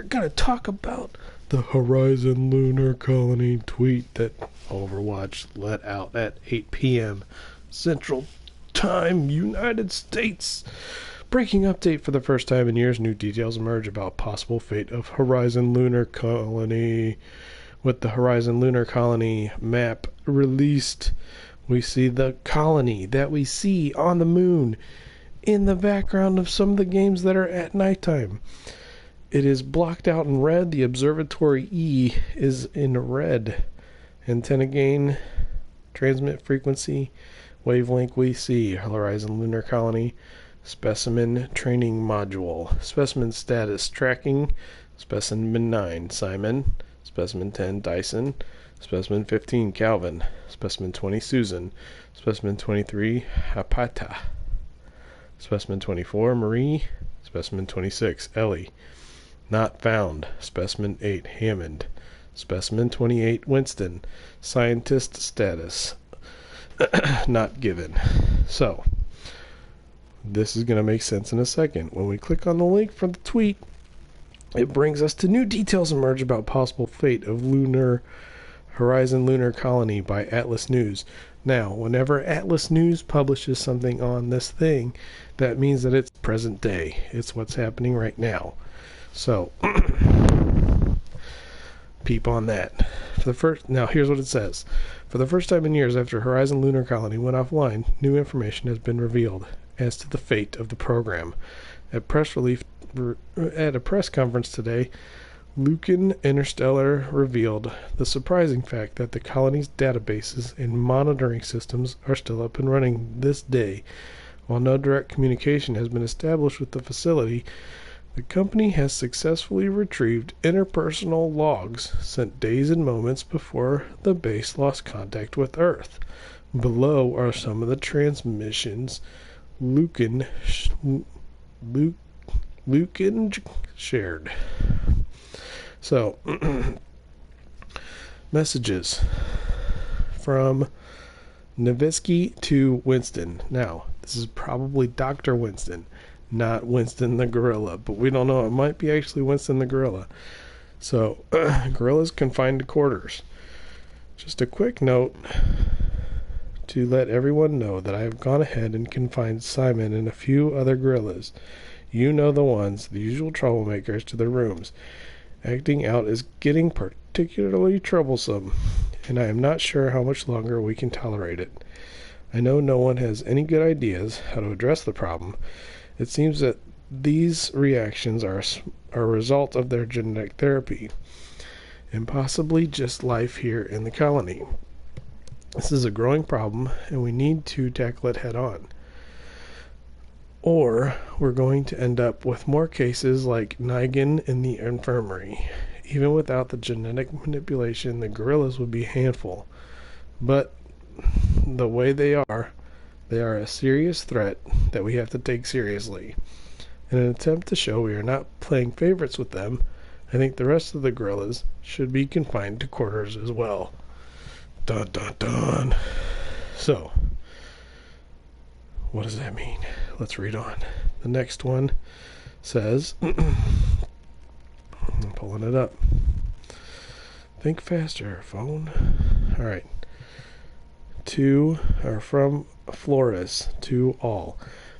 gonna talk about the Horizon Lunar Colony tweet that Overwatch let out at 8 p.m. Central Time, United States. Breaking update: for the first time in years, new details emerge about possible fate of Horizon Lunar Colony. With the Horizon Lunar Colony map released, we see the colony that we see on the moon in the background of some of the games that are at nighttime. It is blocked out in red. The observatory E is in red. Antenna gain, transmit frequency, wavelength we see. Horizon Lunar Colony, specimen training module. Specimen status tracking, specimen 9 Simon, specimen 10 Dyson, specimen 15 Calvin, specimen 20 Susan, specimen 23 Hapata, specimen 24 Marie, specimen 26 Ellie. Not found. Specimen 8 Hammond. Specimen 28 Winston. Scientist status not given. So, this is going to make sense in a second. When we click on the link from the tweet, it brings us to new details emerge about possible fate of Horizon Lunar Colony by Atlas News. Now, whenever Atlas News publishes something on this thing, that means that it's present day. It's what's happening right now. So, peep on that. Now, here's what it says. For the first time in years after Horizon Lunar Colony went offline, new information has been revealed as to the fate of the program. At a press conference today, Lucan Interstellar revealed the surprising fact that the colony's databases and monitoring systems are still up and running this day. While no direct communication has been established with the facility, the company has successfully retrieved interpersonal logs sent days and moments before the base lost contact with Earth. Below are some of the transmissions Lucan shared. So, messages from Novisky to Winston. Now, this is probably Dr. Winston, not Winston the gorilla, but we don't know. It might be actually Winston the gorilla. So, gorillas confined to quarters. Just a quick note to let everyone know that I have gone ahead and confined Simon and a few other gorillas. You know the ones, the usual troublemakers, to their rooms. Acting out is getting particularly troublesome, and I am not sure how much longer we can tolerate it. I know no one has any good ideas how to address the problem. It seems that these reactions are a result of their genetic therapy, and possibly just life here in the colony. This is a growing problem, and we need to tackle it head on. Or we're going to end up with more cases like Nigan in the infirmary. Even without the genetic manipulation, the gorillas would be a handful. But the way they are a serious threat that we have to take seriously. In an attempt to show we are not playing favorites with them, I think the rest of the gorillas should be confined to quarters as well. Dun dun dun. So, what does that mean? Let's read on. The next one says, I'm pulling it up. Think faster, phone. Alright. From Flores to all.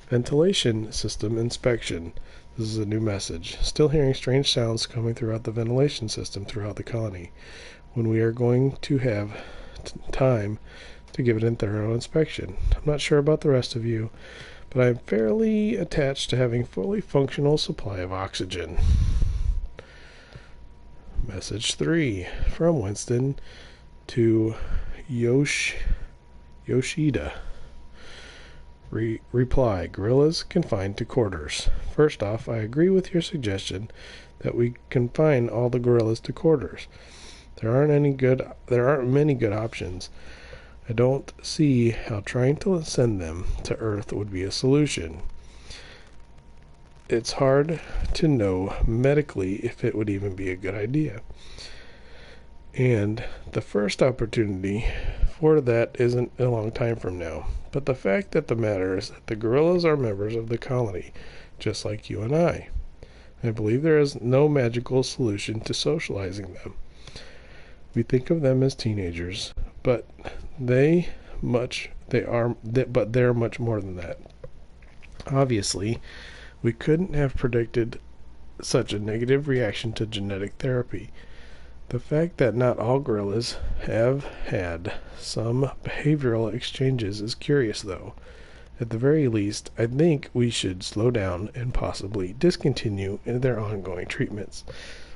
Ventilation system inspection. This is a new message. Still hearing strange sounds coming throughout the ventilation system throughout the colony. When we are going to have time to give it a thorough inspection. I'm not sure about the rest of you, but I'm fairly attached to having fully functional supply of oxygen. Message 3 from Winston to Yoshida. Reply: gorillas confined to quarters. First off, I agree with your suggestion that we confine all the gorillas to quarters. There aren't many good options. I don't see how trying to send them to Earth would be a solution. It's hard to know medically if it would even be a good idea. And the first opportunity for that isn't a long time from now. But the fact of the matter is that the gorillas are members of the colony, just like you and I. I believe there is no magical solution to socializing them. We think of them as teenagers, but they're much more than that. Obviously, we couldn't have predicted such a negative reaction to genetic therapy. The fact that not all gorillas have had some behavioral exchanges is curious, though. At the very least, I think we should slow down and possibly discontinue their ongoing treatments.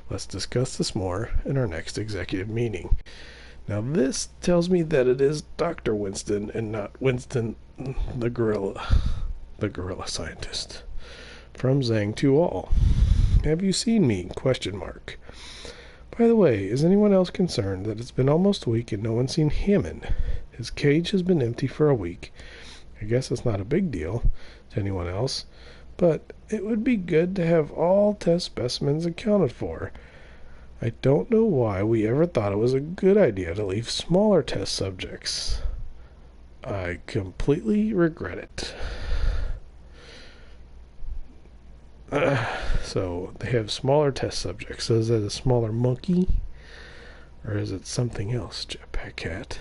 Let's discuss this more in our next executive meeting. Now, this tells me that it is Dr. Winston and not Winston the gorilla scientist. From Zhang to all. Have you seen me? ? By the way, is anyone else concerned that it's been almost a week and no one's seen Hammond? His cage has been empty for a week. I guess it's not a big deal to anyone else, but it would be good to have all test specimens accounted for. I don't know why we ever thought it was a good idea to leave smaller test subjects. I completely regret it. So they have smaller test subjects. So is that a smaller monkey? Or is it something else, Jetpack Cat?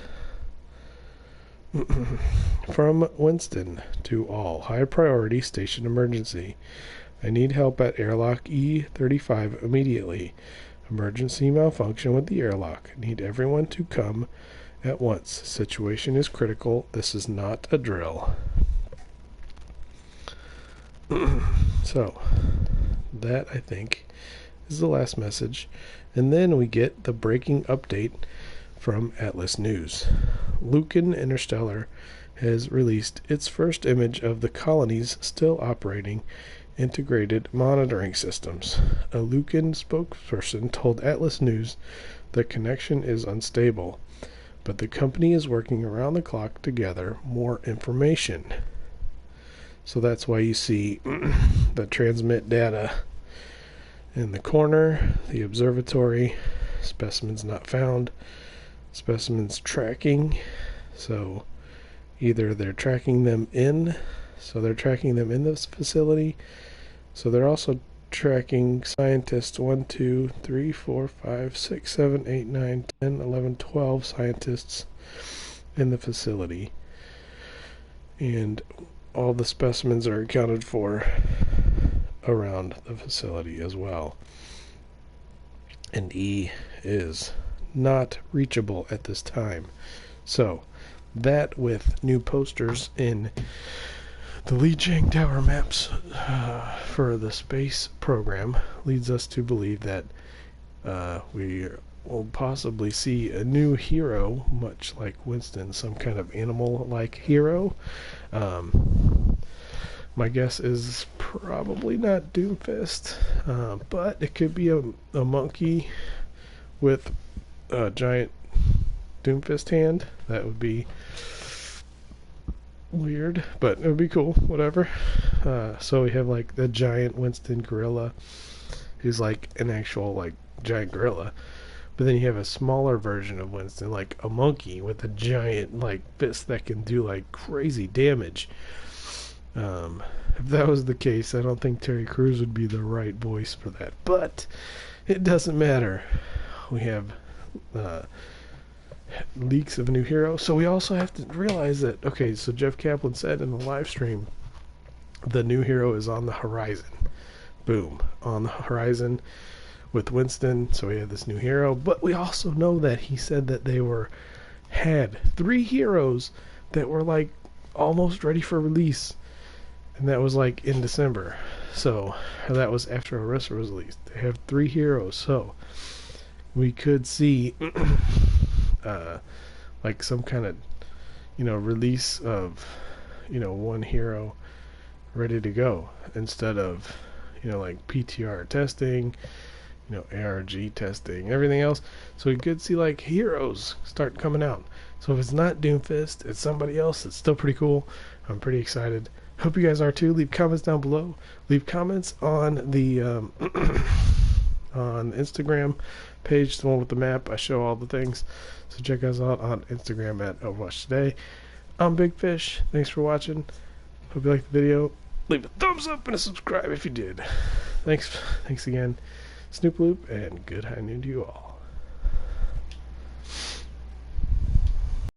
From Winston to all. High priority station emergency. I need help at airlock E35 immediately. Emergency malfunction with the airlock. Need everyone to come at once. Situation is critical. This is not a drill. So, that I think is the last message. And then we get the breaking update from Atlas News. Lucan Interstellar has released its first image of the colony's still operating integrated monitoring systems. A Lucan spokesperson told Atlas News the connection is unstable, but the company is working around the clock to gather more information. So that's why you see the transmit data in the corner, the observatory, specimens not found, specimens tracking. So either they're tracking them in, this facility. So they're also tracking scientists 1, 2, 3, 4, 5, 6, 7, 8, 9, 10, 11, 12 scientists in the facility. And all the specimens are accounted for around the facility as well. And E is not reachable at this time. So, that with new posters in the Li Chang Tower maps for the space program leads us to believe that we will possibly see a new hero, much like Winston, some kind of animal-like hero. My guess is probably not Doomfist, but it could be a monkey with a giant Doomfist hand. That would be weird, but it would be cool, whatever. So we have like the giant Winston gorilla, who's like an actual like giant gorilla. But then you have a smaller version of Winston, like a monkey with a giant like fist that can do like crazy damage. If that was the case, I don't think Terry Crews would be the right voice for that. But it doesn't matter. We have leaks of a new hero. So we also have to realize that, okay, so Jeff Kaplan said in the live stream, the new hero is on the horizon. Boom. On the horizon with Winston. So we have this new hero. But we also know that he said that they had 3 heroes that were like almost ready for release. And that was like in December. So that was after Orisa was released. They have 3 heroes. So we could see like some kind of release of one hero ready to go, instead of like PTR testing, ARG testing, everything else. So we could see like heroes start coming out. So if it's not Doomfist, it's somebody else. It's still pretty cool. I'm pretty excited. Hope you guys are too. Leave comments down below. Leave comments on the on Instagram page, the one with the map. I show all the things. So check us out on Instagram at Overwatch Today. I'm Big Fish. Thanks for watching. Hope you liked the video. Leave a thumbs up and a subscribe if you did. Thanks again, Snoop Loop, and good high noon to you all.